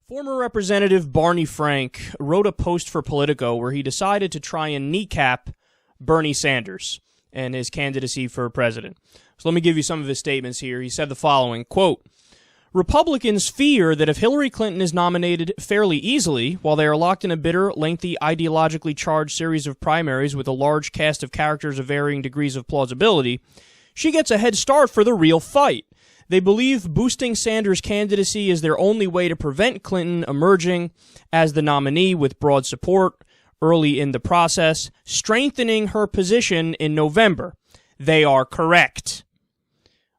Former Representative Barney Frank wrote a post for Politico where he decided to try and kneecap Bernie Sanders and his candidacy for president. So let me give you some of his statements here. He said the following, quote, Republicans fear that if Hillary Clinton is nominated fairly easily, while they are locked in a bitter, lengthy, ideologically charged series of primaries with a large cast of characters of varying degrees of plausibility, she gets a head start for the real fight. They believe boosting Sanders' candidacy is their only way to prevent Clinton emerging as the nominee with broad support early in the process, strengthening her position in November. They are correct.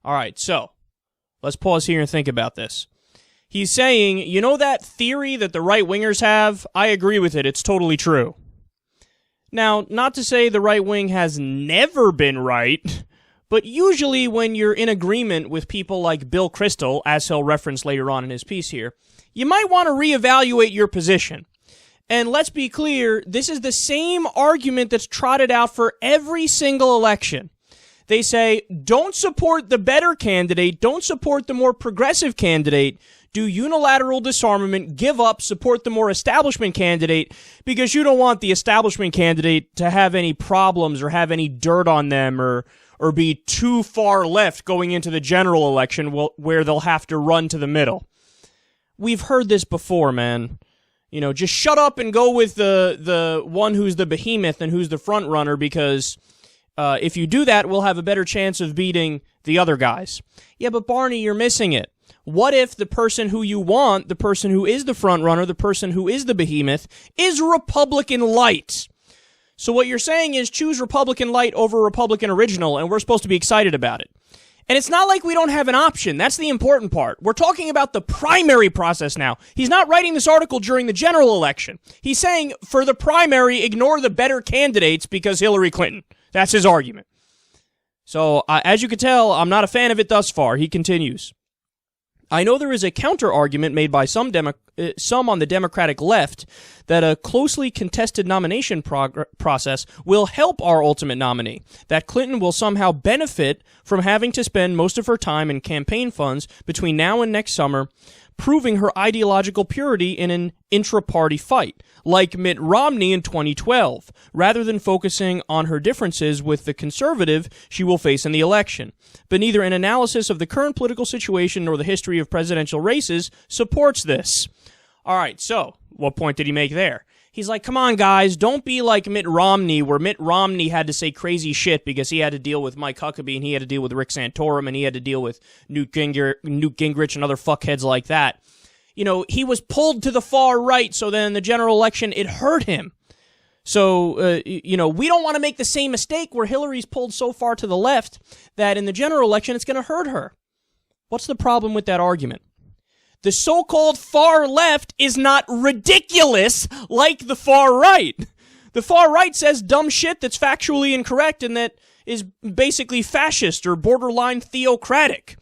All right, so let's pause here and think about this. He's saying, you know that theory that the right-wingers have? I agree with it. It's totally true. Now, not to say the right wing has never been right, but usually when you're in agreement with people like Bill Kristol, as he'll reference later on in his piece here, you might want to reevaluate your position. And let's be clear, this is the same argument that's trotted out for every single election. They say, don't support the better candidate, don't support the more progressive candidate, do unilateral disarmament, give up, support the more establishment candidate, because you don't want the establishment candidate to have any problems or have any dirt on them or be too far left going into the general election where they'll have to run to the middle. We've heard this before, man. You know, just shut up and go with the one who's the behemoth and who's the front runner, because if you do that, we'll have a better chance of beating the other guys. Yeah, but Barney, you're missing it. What if the person who you want, the person who is the front runner, the person who is the behemoth, is Republican light? So what you're saying is choose Republican light over Republican original, and we're supposed to be excited about it. And it's not like we don't have an option. That's the important part. We're talking about the primary process now. He's not writing this article during the general election. He's saying for the primary, ignore the better candidates because Hillary Clinton. That's his argument. So as you can tell, I'm not a fan of it thus far. He continues. I know there is a counter-argument made by some on the Democratic left that a closely contested nomination process will help our ultimate nominee, that Clinton will somehow benefit from having to spend most of her time in campaign funds between now and next summer proving her ideological purity in an intra-party fight, like Mitt Romney in 2012, rather than focusing on her differences with the conservative she will face in the election. But neither an analysis of the current political situation nor the history of presidential races supports this. All right, so what point did he make there? He's like, come on, guys, don't be like Mitt Romney, where Mitt Romney had to say crazy shit because he had to deal with Mike Huckabee and he had to deal with Rick Santorum and he had to deal with Newt Gingrich and other fuckheads like that. You know, he was pulled to the far right, so then in the general election, it hurt him. So, we don't want to make the same mistake where Hillary's pulled so far to the left that in the general election, it's going to hurt her. What's the problem with that argument? The so-called far left is not ridiculous like the far right. The far right says dumb shit that's factually incorrect and that is basically fascist or borderline theocratic.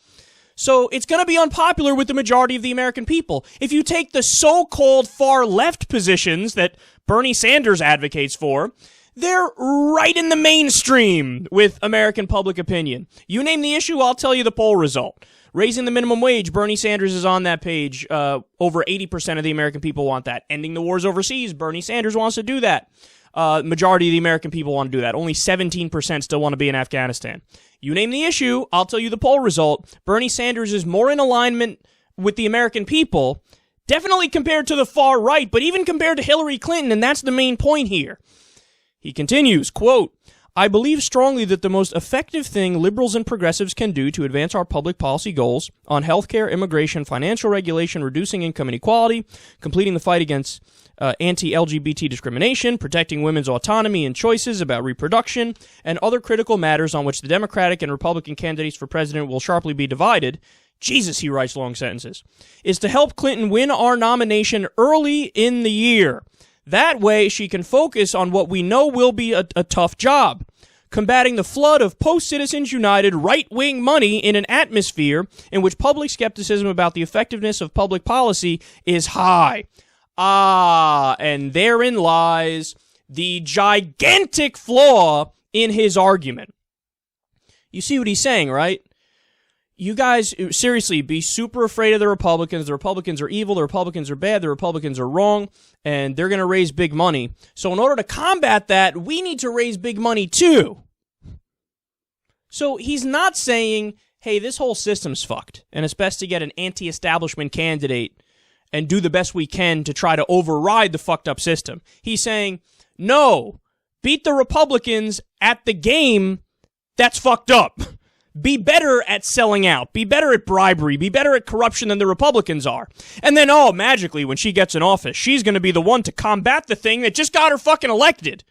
So it's going to be unpopular with the majority of the American people. If you take the so-called far left positions that Bernie Sanders advocates for, they're right in the mainstream with American public opinion. You name the issue, I'll tell you the poll result. Raising the minimum wage, Bernie Sanders is on that page. Over 80% of the American people want that. Ending the wars overseas, Bernie Sanders wants to do that. Majority of the American people want to do that. Only 17% still want to be in Afghanistan. You name the issue, I'll tell you the poll result. Bernie Sanders is more in alignment with the American people, definitely compared to the far right, but even compared to Hillary Clinton, and that's the main point here. He continues, quote, I believe strongly that the most effective thing liberals and progressives can do to advance our public policy goals on healthcare, immigration, financial regulation, reducing income inequality, completing the fight against anti-LGBT discrimination, protecting women's autonomy and choices about reproduction, and other critical matters on which the Democratic and Republican candidates for president will sharply be divided, Jesus, he writes long sentences, is to help Clinton win our nomination early in the year. That way, she can focus on what we know will be a tough job, combating the flood of post-Citizens United right-wing money in an atmosphere in which public skepticism about the effectiveness of public policy is high. And therein lies the gigantic flaw in his argument. You see what he's saying, right? you guys, seriously, be super afraid of the Republicans. The Republicans are evil. The Republicans are bad. The Republicans are wrong. And they're going to raise big money. So in order to combat that, we need to raise big money too. So he's not saying, hey, this whole system's fucked, and it's best to get an anti-establishment candidate and do the best we can to try to override the fucked up system. He's saying, no, beat the Republicans at the game that's fucked up. Be better at selling out. Be better at bribery. Be better at corruption than the Republicans are. And then, oh, magically, when she gets in office, she's going to be the one to combat the thing that just got her fucking elected.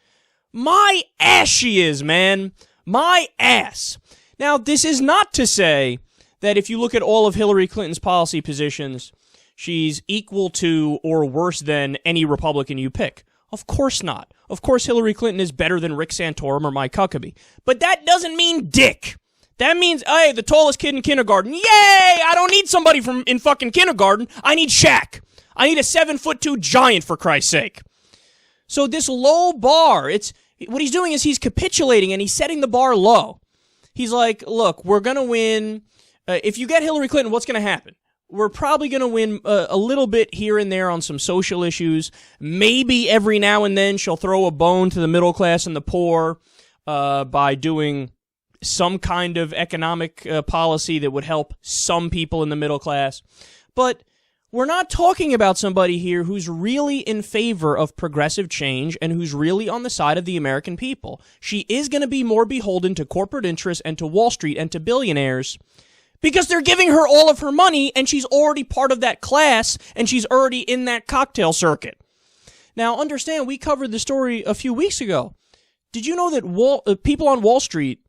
My ass she is, man. My ass. Now, this is not to say that if you look at all of Hillary Clinton's policy positions, she's equal to or worse than any Republican you pick. Of course not. Of course Hillary Clinton is better than Rick Santorum or Mike Huckabee. But that doesn't mean dick. That means, hey, the tallest kid in kindergarten. Yay! I don't need somebody from in fucking kindergarten. I need Shaq. I need a 7'2" giant, for Christ's sake. So this low bar, what he's doing is he's capitulating and he's setting the bar low. He's like, look, we're going to win. If you get Hillary Clinton, what's going to happen? We're probably going to win a little bit here and there on some social issues. Maybe every now and then she'll throw a bone to the middle class and the poor by doing some kind of economic policy that would help some people in the middle class. But we're not talking about somebody here who's really in favor of progressive change and who's really on the side of the American people. She is going to be more beholden to corporate interests and to Wall Street and to billionaires because they're giving her all of her money and she's already part of that class and she's already in that cocktail circuit. Now, understand, we covered the story a few weeks ago. Did you know that people on Wall Street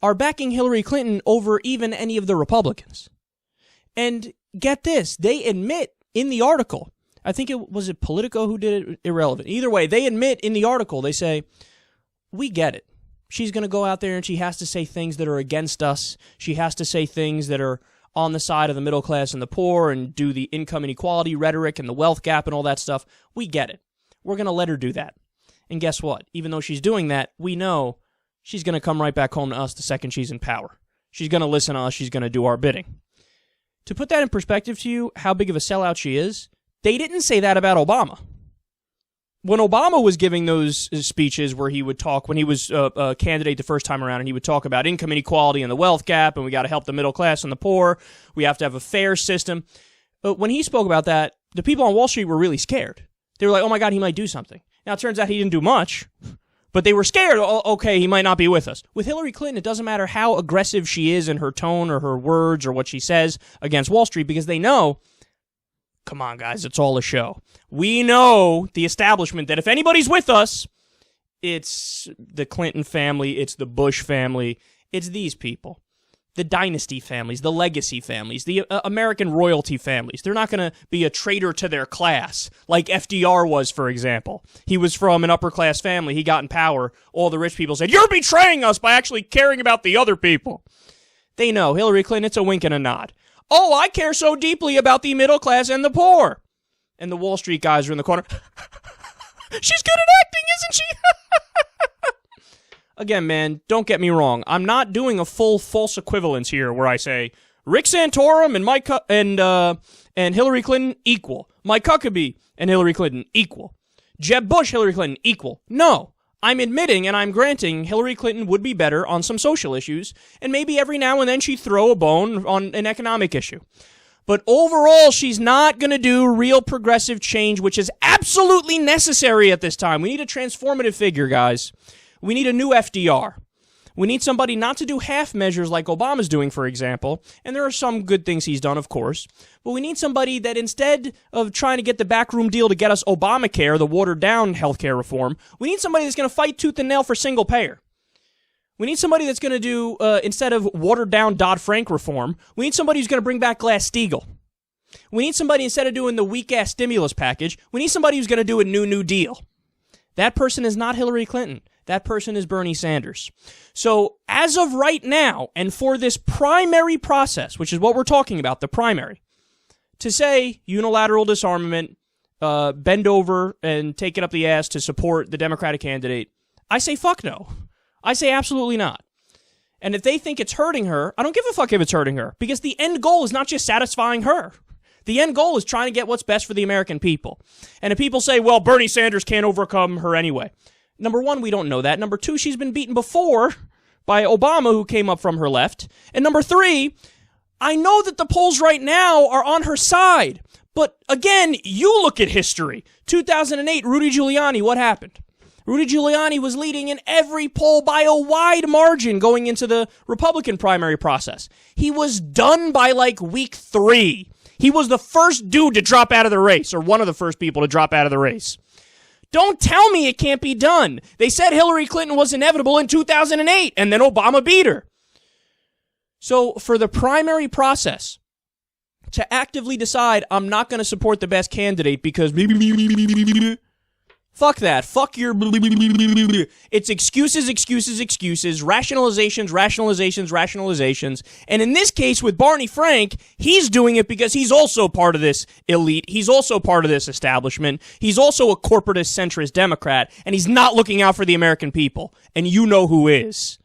are backing Hillary Clinton over even any of the Republicans? And get this, they admit in the article, I think it was Politico who did it, irrelevant. Either way, they admit in the article, they say, we get it. She's going to go out there and she has to say things that are against us. She has to say things that are on the side of the middle class and the poor and do the income inequality rhetoric and the wealth gap and all that stuff. We get it. We're going to let her do that. And guess what? Even though she's doing that, we know she's going to come right back home to us the second she's in power. She's going to listen to us. She's going to do our bidding. To put that in perspective to you, how big of a sellout she is, they didn't say that about Obama. When Obama was giving those speeches where he would talk, when he was a candidate the first time around, and he would talk about income inequality and the wealth gap, and we got to help the middle class and the poor, we have to have a fair system. When he spoke about that, the people on Wall Street were really scared. They were like, oh my God, he might do something. Now, it turns out he didn't do much, but they were scared. Oh, okay, he might not be with us. With Hillary Clinton, it doesn't matter how aggressive she is in her tone or her words or what she says against Wall Street, because they know, come on, guys, it's all a show. We know, the establishment, that if anybody's with us, it's the Clinton family, it's the Bush family, it's these people. The dynasty families, the legacy families, the American royalty families. They're not going to be a traitor to their class, like FDR was, for example. He was from an upper-class family. He got in power. All the rich people said, you're betraying us by actually caring about the other people. They know, Hillary Clinton, it's a wink and a nod. Oh, I care so deeply about the middle class and the poor. And the Wall Street guys are in the corner. She's good at acting, isn't she? Again, man, don't get me wrong. I'm not doing a full false equivalence here where I say Rick Santorum and Hillary Clinton equal. Mike Huckabee and Hillary Clinton equal. Jeb Bush, Hillary Clinton equal. No. I'm admitting and I'm granting Hillary Clinton would be better on some social issues, and maybe every now and then she'd throw a bone on an economic issue. But overall, she's not going to do real progressive change, which is absolutely necessary at this time. We need a transformative figure, guys. We need a new FDR. We need somebody not to do half measures like Obama's doing, for example, and there are some good things he's done, of course, but we need somebody that instead of trying to get the backroom deal to get us Obamacare, the watered-down healthcare reform, we need somebody that's going to fight tooth and nail for single payer. We need somebody that's going to do, instead of watered-down Dodd-Frank reform, we need somebody who's going to bring back Glass-Steagall. We need somebody, instead of doing the weak-ass stimulus package, we need somebody who's going to do a New Deal. That person is not Hillary Clinton. That person is Bernie Sanders. So, as of right now, and for this primary process, which is what we're talking about, the primary, to say unilateral disarmament, bend over and take it up the ass to support the Democratic candidate, I say fuck no. I say absolutely not. And if they think it's hurting her, I don't give a fuck if it's hurting her, because the end goal is not just satisfying her. The end goal is trying to get what's best for the American people. And if people say, well, Bernie Sanders can't overcome her anyway. Number one, we don't know that. Number two, she's been beaten before by Obama, who came up from her left. And number three, I know that the polls right now are on her side. But again, you look at history. 2008, Rudy Giuliani, what happened? Rudy Giuliani was leading in every poll by a wide margin going into the Republican primary process. He was done by like week 3. He was the first dude to drop out of the race, or one of the first people to drop out of the race. Don't tell me it can't be done. They said Hillary Clinton was inevitable in 2008, and then Obama beat her. So for the primary process to actively decide, I'm not going to support the best candidate because fuck that. Fuck your it's excuses, excuses, excuses, rationalizations, rationalizations, rationalizations. And in this case with Barney Frank, he's doing it because he's also part of this elite. He's also part of this establishment. He's also a corporatist centrist Democrat, and he's not looking out for the American people. And you know who is.